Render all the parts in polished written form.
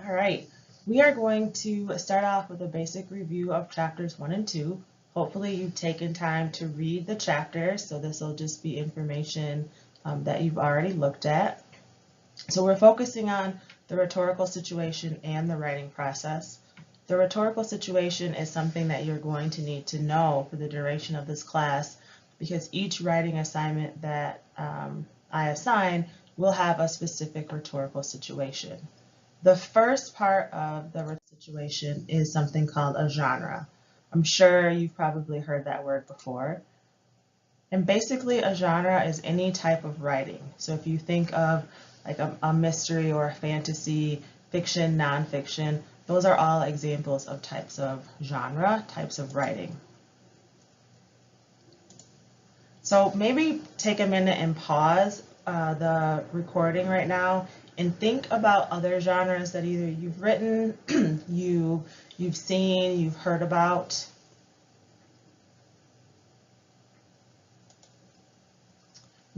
All right, we are going to start off with a basic review of chapters 1 and 2. Hopefully you've taken time to read the chapters, so this will just be information that you've already looked at. So we're focusing on the rhetorical situation and the writing process. The rhetorical situation is something that you're going to need to know for the duration of this class because each writing assignment that I assign will have a specific rhetorical situation. The first part of the situation is something called a genre. I'm sure you've probably heard that word before. And basically a genre is any type of writing. So if you think of like a mystery or a fantasy, fiction, nonfiction, those are all examples of types of genre, types of writing. So maybe take a minute and pause the recording right now and think about other genres that either you've written, you've seen, you've heard about.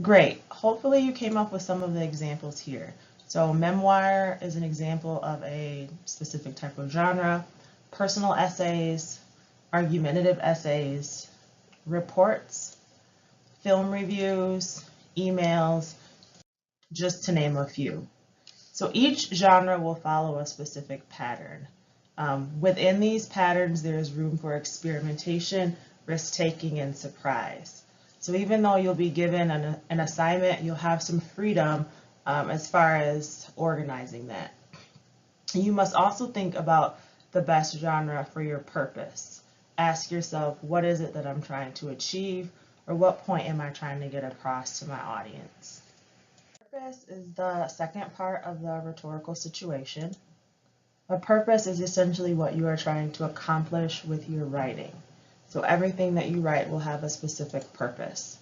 Great. Hopefully you came up with some of the examples here. So memoir is an example of a specific type of genre, personal essays, argumentative essays, reports, film reviews, emails, just to name a few. So each genre will follow a specific pattern. Within these patterns, there is room for experimentation, risk-taking, and surprise. So even though you'll be given an assignment, you'll have some freedom as far as organizing that. You must also think about the best genre for your purpose. Ask yourself, what is it that I'm trying to achieve, or what point am I trying to get across to my audience? Purpose is the second part of the rhetorical situation. A purpose is essentially what you are trying to accomplish with your writing. So everything that you write will have a specific purpose.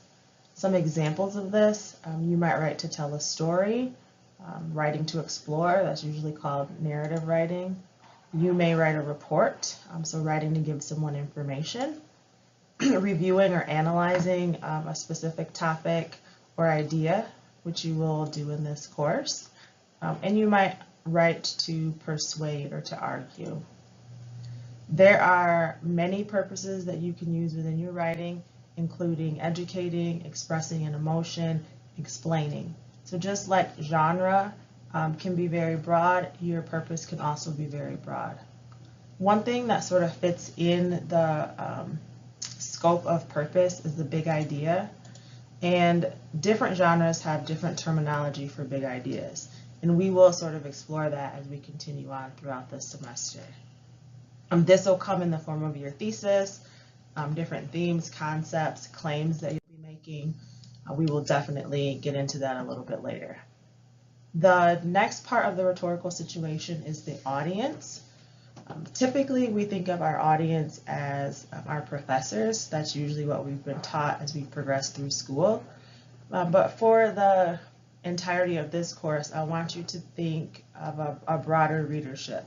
Some examples of this, you might write to tell a story, writing to explore, that's usually called narrative writing. You may write a report, so writing to give someone information, reviewing or analyzing a specific topic or idea, which you will do in this course, and you might write to persuade or to argue. There are many purposes that you can use within your writing, including educating, expressing an emotion, explaining. So just like genre can be very broad, your purpose can also be very broad. One thing that sort of fits in the scope of purpose is the big idea. And different genres have different terminology for big ideas. And we will sort of explore that as we continue on throughout this semester. This will come in the form of your thesis, different themes, concepts, claims that you'll be making. We will definitely get into that a little bit later. The next part of the rhetorical situation is the audience. Typically, we think of our audience as our professors. That's usually what we've been taught as we progress through school. But for the entirety of this course, I want you to think of a broader readership.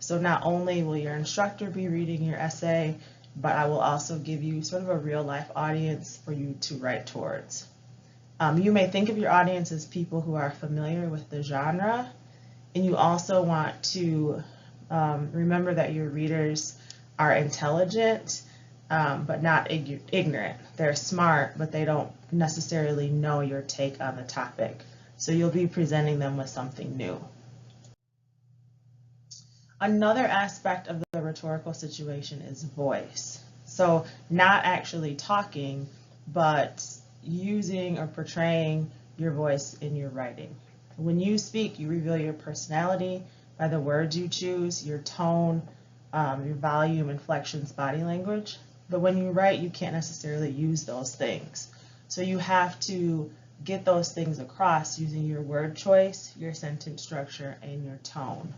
So not only will your instructor be reading your essay, but I will also give you sort of a real-life audience for you to write towards. You may think of your audience as people who are familiar with the genre, and you also want to remember that your readers are intelligent, but not ignorant. They're smart, but they don't necessarily know your take on the topic. So you'll be presenting them with something new. Another aspect of the rhetorical situation is voice. So not actually talking, but using or portraying your voice in your writing. When you speak, you reveal your personality by the words you choose, your tone, your volume, inflections, body language. But when you write, you can't necessarily use those things. So you have to get those things across using your word choice, your sentence structure, and your tone.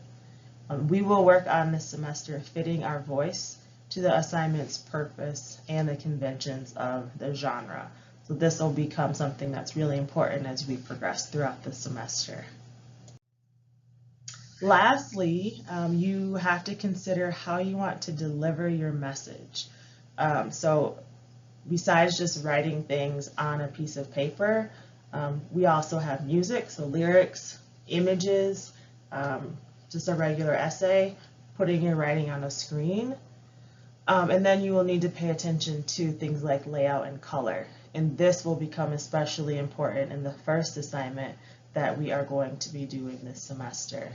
We will work on this semester fitting our voice to the assignment's purpose and the conventions of the genre. So this will become something that's really important as we progress throughout the semester. Lastly, you have to consider how you want to deliver your message. So besides just writing things on a piece of paper, we also have music, so lyrics, images, just a regular essay, putting your writing on a screen. And then you will need to pay attention to things like layout and color. And this will become especially important in the first assignment that we are going to be doing this semester.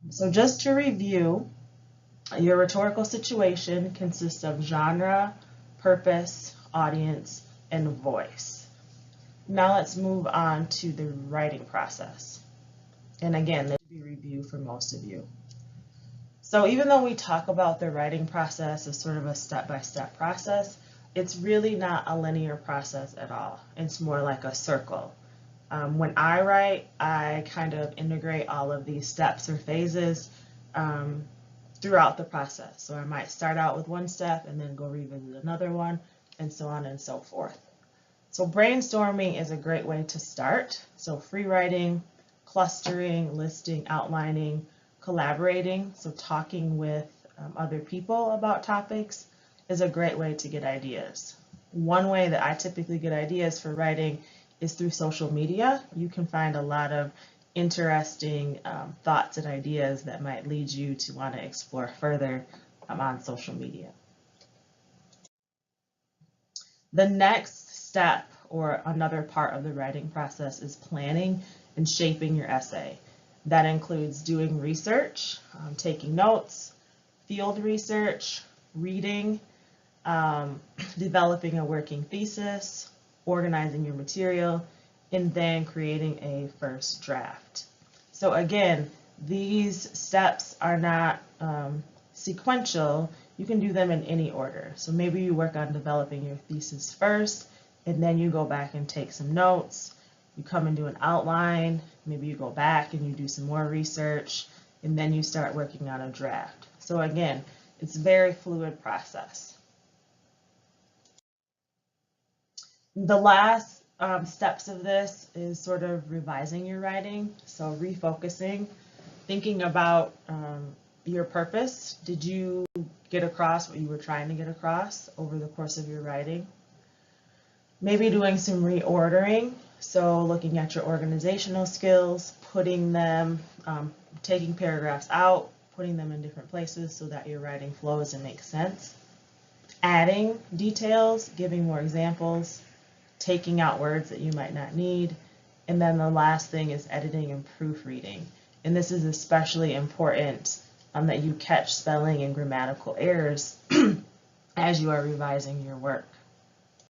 So just to review, your rhetorical situation consists of genre, purpose, audience, and voice. Now let's move on to the writing process. And again, this will be review for most of you. So even though we talk about the writing process as sort of a step-by-step process, it's really not a linear process at all. It's more like a circle. When I write, I kind of integrate all of these steps or phases throughout the process. So I might start out with one step and then go revisit another one, and so on and so forth. So brainstorming is a great way to start. So free writing, clustering, listing, outlining, collaborating, so talking with other people about topics is a great way to get ideas. One way that I typically get ideas for writing is through social media. You can find a lot of interesting thoughts and ideas that might lead you to want to explore further on social media. The next step, or another part of the writing process, is planning and shaping your essay. That includes doing research, taking notes, field research, reading, developing a working thesis, organizing your material, and then creating a first draft. So again, these steps are not sequential. You can do them in any order. So maybe you work on developing your thesis first, and then you go back and take some notes. You come and do an outline. Maybe you go back and you do some more research, and then you start working on a draft. So again, it's a very fluid process. The last steps of this is sort of revising your writing, so refocusing, thinking about your purpose. Did you get across what you were trying to get across over the course of your writing? Maybe doing some reordering, so looking at your organizational skills, putting them, taking paragraphs out, putting them in different places so that your writing flows and makes sense. Adding details, giving more examples, taking out words that you might not need. And then the last thing is editing and proofreading. And this is especially important that you catch spelling and grammatical errors as you are revising your work.